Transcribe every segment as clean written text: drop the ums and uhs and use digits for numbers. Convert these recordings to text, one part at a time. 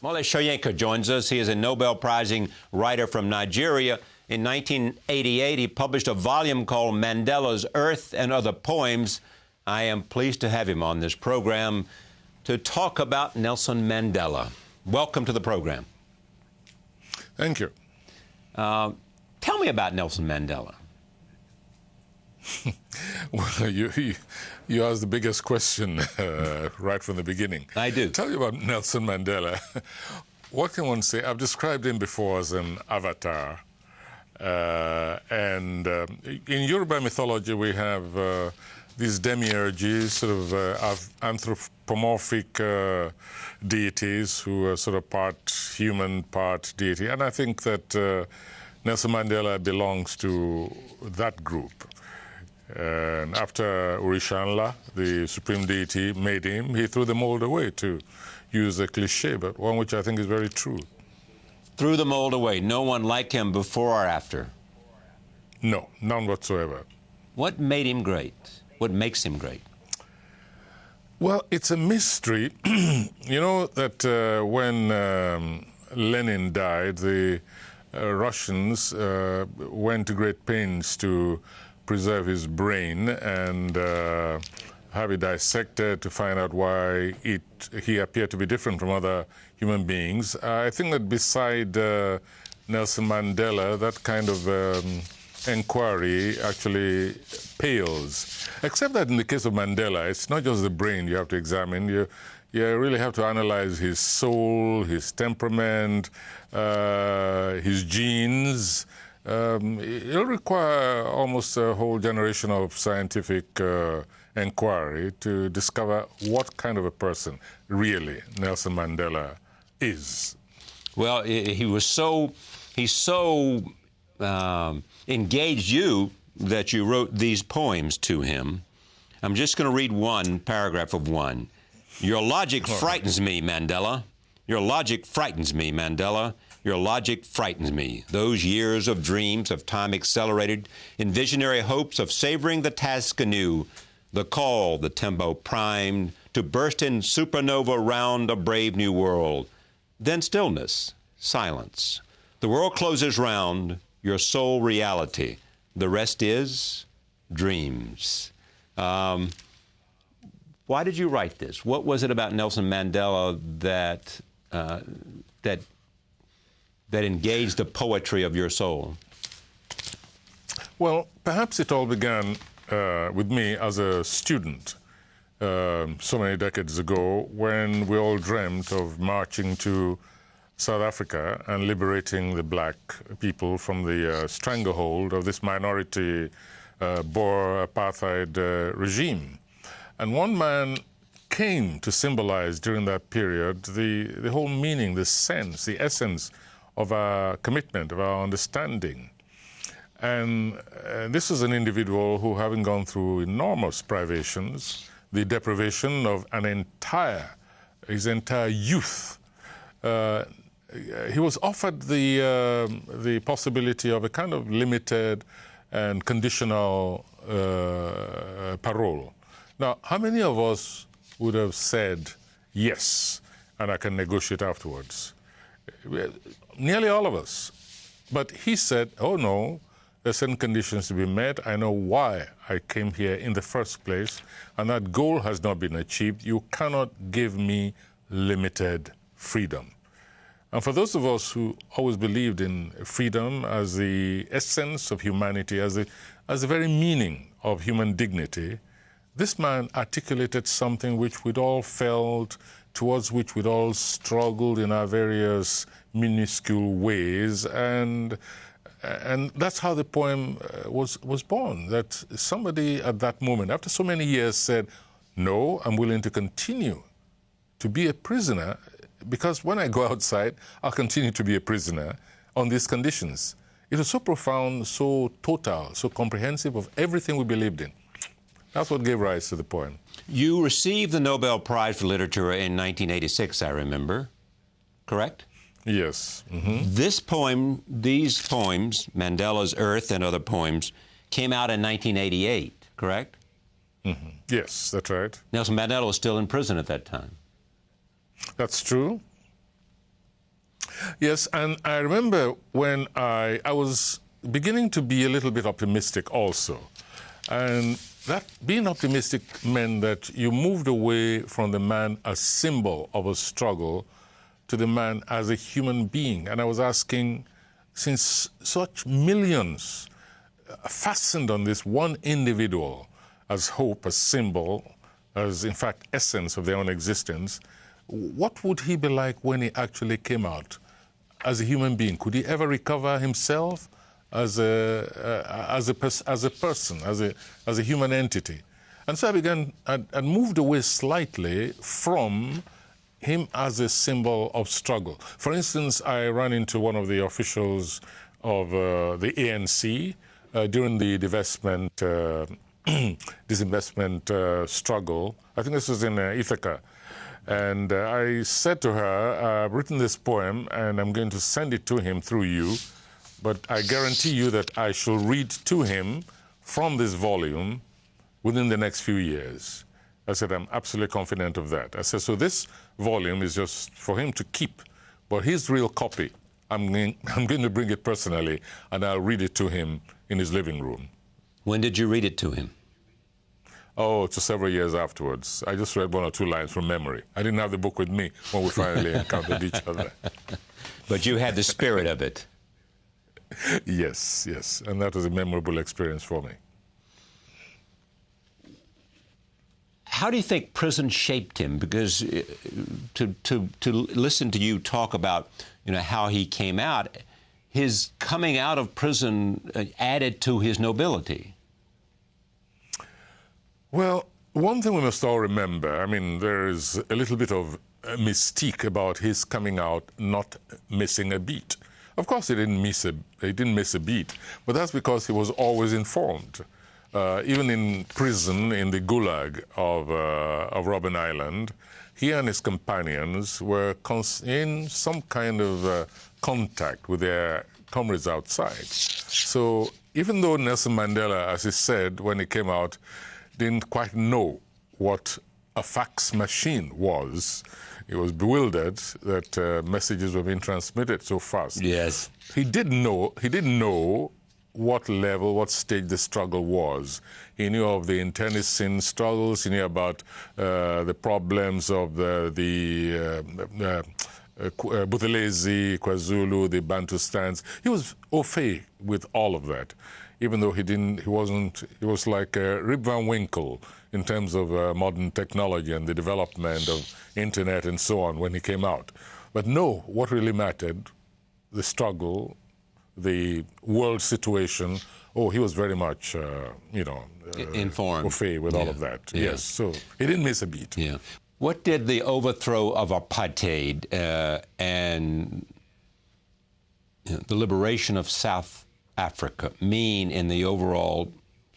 Wole Soyinka joins us. He is a Nobel Prize-winning writer from Nigeria. In 1988, he published a volume called Mandela's Earth and Other Poems. I am pleased to have him on this program to talk about Nelson Mandela. Welcome to the program. Thank you. Tell me about Nelson Mandela. Well, you asked the biggest question right from the beginning. I do. Tell you about Nelson Mandela. What can one say? I've described him before as an avatar. In Yoruba mythology, we have these demiurges, sort of anthropomorphic deities who are sort of part human, part deity. And I think that Nelson Mandela belongs to that group. And after Orishanla, the supreme deity, made him, he threw the mold away, to use a cliche, but one which I think is very true. Threw the mold away. No one like him before or after? No, none whatsoever. What made him great? What makes him great? Well, it's a mystery. You know that when Lenin died, the Russians went to great pains to preserve his brain and have it dissected to find out why he appeared to be different from other human beings. I think that beside Nelson Mandela, that kind of inquiry actually pales. Except that in the case of Mandela, it's not just the brain you have to examine. You really have to analyze his soul, his temperament, his genes. It'll require almost a whole generation of scientific inquiry to discover what kind of a person really Nelson Mandela is. Well, he so engaged you that you wrote these poems to him. I'm just going to read one paragraph of one. Your logic frightens me, Mandela. Your logic frightens me, Mandela. Your logic frightens me. Those years of dreams of time accelerated in visionary hopes of savoring the task anew, the call, the tempo primed to burst in supernova round a brave new world. Then stillness, silence. The world closes round your sole reality. The rest is dreams. Why did you write this? What was it about Nelson Mandela that engaged the poetry of your soul? Well, perhaps it all began with me as a student so many decades ago, when we all dreamt of marching to South Africa and liberating the black people from the stranglehold of this minority Boer apartheid regime. And one man came to symbolize during that period the whole meaning, the sense, the essence of our commitment, of our understanding. And this was an individual who, having gone through enormous privations, the deprivation of his entire youth, he was offered the possibility of a kind of limited and conditional parole. Now, how many of us would have said, yes, and I can negotiate afterwards? Nearly all of us. But he said, oh no, there are certain conditions to be met. I know why I came here in the first place, and that goal has not been achieved. You cannot give me limited freedom. And for those of us who always believed in freedom as the essence of humanity, as the very meaning of human dignity, this man articulated something which we'd all felt, towards which we'd all struggled in our various minuscule ways, and that's how the poem was born. That somebody at that moment, after so many years, said, no, I'm willing to continue to be a prisoner, because when I go outside, I'll continue to be a prisoner on these conditions. It was so profound, so total, so comprehensive of everything we believed in. That's what gave rise to the poem. You received the Nobel Prize for Literature in 1986, I remember, correct? Yes. Mm-hmm. These poems, Mandela's Earth and Other Poems, came out in 1988, correct? Mm-hmm. Yes, that's right. Nelson Mandela was still in prison at that time. That's true. Yes, and I remember when I was beginning to be a little bit optimistic also. And that being optimistic meant that you moved away from the man as symbol of a struggle to the man as a human being. And I was asking, since such millions fastened on this one individual as hope, as symbol, as in fact essence of their own existence, what would he be like when he actually came out as a human being? Could he ever recover himself as a person, as a human entity? And so I began, I moved away slightly from him as a symbol of struggle. For instance, I ran into one of the officials of the ANC during the disinvestment struggle. I think this was in Ithaca. And I said to her, I've written this poem and I'm going to send it to him through you, but I guarantee you that I shall read to him from this volume within the next few years. I said, I'm absolutely confident of that. I said, so this volume is just for him to keep, but his real copy, I'm going to bring it personally and I'll read it to him in his living room. When did you read it to him? Oh, to several years afterwards. I just read one or two lines from memory. I didn't have the book with me when we finally encountered each other. But you had the spirit of it. Yes, yes. And that was a memorable experience for me. How do you think prison shaped him? Because to listen to you talk about, how he came out, his coming out of prison added to his nobility. Well, one thing we must all remember, there is a little bit of mystique about his coming out not missing a beat. Of course, he didn't miss a beat, but that's because he was always informed. Even in prison, in the gulag of Robben Island, he and his companions were in some kind of contact with their comrades outside. So even though Nelson Mandela, as he said when he came out, didn't quite know what a fax machine was, he was bewildered that messages were being transmitted so fast. Yes. He didn't know what level, what stage the struggle was. He knew of the internecine struggles. He knew about the problems of the Buthelezi, KwaZulu, the Bantustans. He was au fait with all of that, even though he was like Rip Van Winkle in terms of modern technology and the development of internet and so on when he came out. But no, what really mattered, the struggle, the world situation, he was very much, informed. Au fait with all of that. Yeah. Yes, so he didn't miss a beat. Yeah. What did the overthrow of apartheid and the liberation of South Africa mean in the overall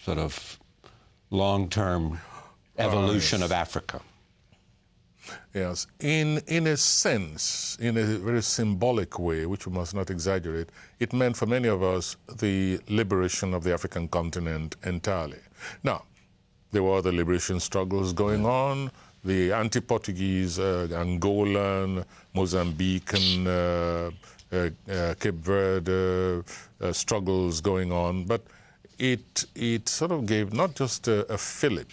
sort of long-term evolution of Africa? Yes, in a sense, in a very symbolic way, which we must not exaggerate, it meant for many of us the liberation of the African continent entirely. Now, there were other liberation struggles going on, the anti-Portuguese, Angolan, Mozambican, Cape Verde struggles going on, but it sort of gave not just a fillip,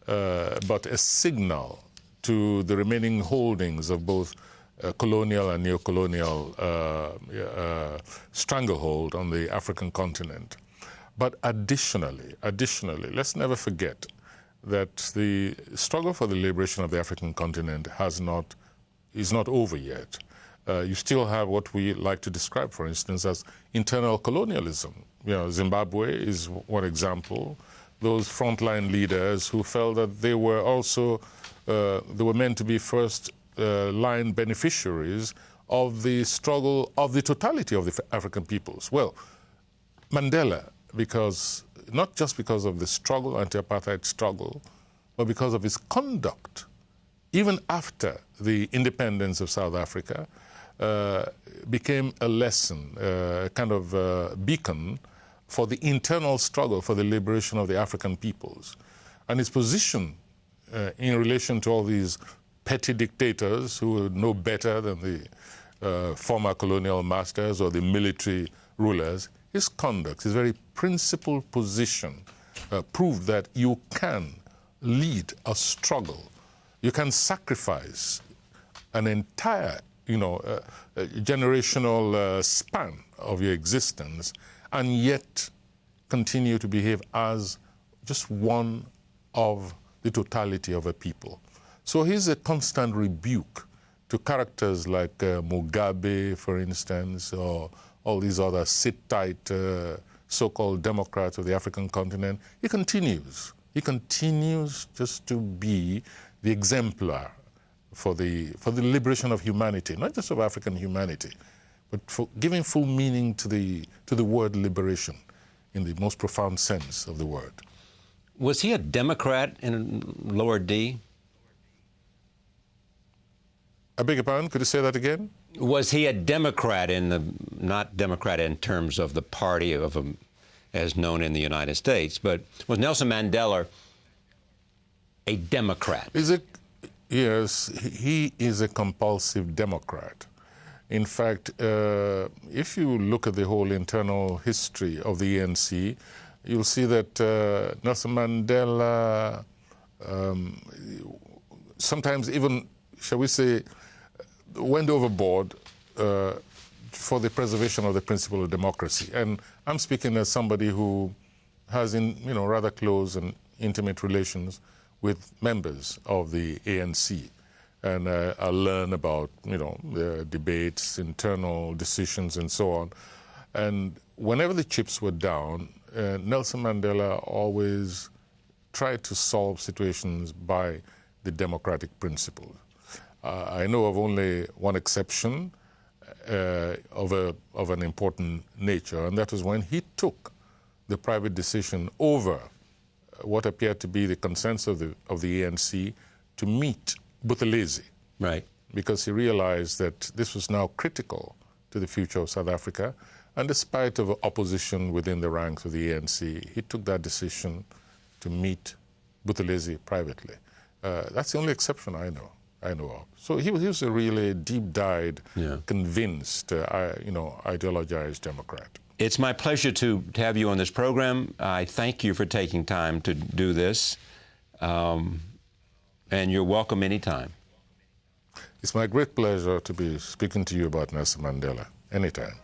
but a signal to the remaining holdings of both colonial and neo-colonial stranglehold on the African continent. But additionally, let's never forget that the struggle for the liberation of the African continent is not over yet. You still have what we like to describe, for instance, as internal colonialism. Zimbabwe is one example. Those frontline leaders who felt that they were also they were meant to be first-line beneficiaries of the struggle of the totality of the African peoples. Well, Mandela, not just because of the struggle, anti-apartheid struggle, but because of his conduct, even after the independence of South Africa, became a lesson, a kind of beacon for the internal struggle for the liberation of the African peoples. And his position in relation to all these petty dictators who know better than former colonial masters or the military rulers. His conduct, his very principled position, proved that you can lead a struggle. You can sacrifice an entire, generational span of your existence and yet continue to behave as just one of the totality of a people. So he's a constant rebuke to characters like Mugabe, for instance, or all these other sit-tight so-called democrats of the African continent. He continues just to be the exemplar for the liberation of humanity, not just of African humanity, but for giving full meaning to the word liberation in the most profound sense of the word. Was he a Democrat in lower D? I beg your pardon? Could you say that again? Was he a Democrat not Democrat in terms of the party as known in the United States, but was Nelson Mandela a Democrat? Yes, he is a compulsive Democrat. In fact, if you look at the whole internal history of the ANC, you'll see that Nelson Mandela sometimes even, shall we say, went overboard for the preservation of the principle of democracy. And I'm speaking as somebody who has rather close and intimate relations with members of the ANC. And I learn about, the debates, internal decisions, and so on. And whenever the chips were down, Nelson Mandela always tried to solve situations by the democratic principle. I know of only one exception of an important nature, and that was when he took the private decision over what appeared to be the consensus of the ANC to meet Buthelezi. Right. Because he realized that this was now critical to the future of South Africa, and despite of opposition within the ranks of the ANC, he took that decision to meet Buthelezi privately. That's the only exception I know of. So he was a really deep-dyed, convinced, ideologized Democrat. It's my pleasure to have you on this program. I thank you for taking time to do this, and you're welcome anytime. It's my great pleasure to be speaking to you about Nelson Mandela. Anytime.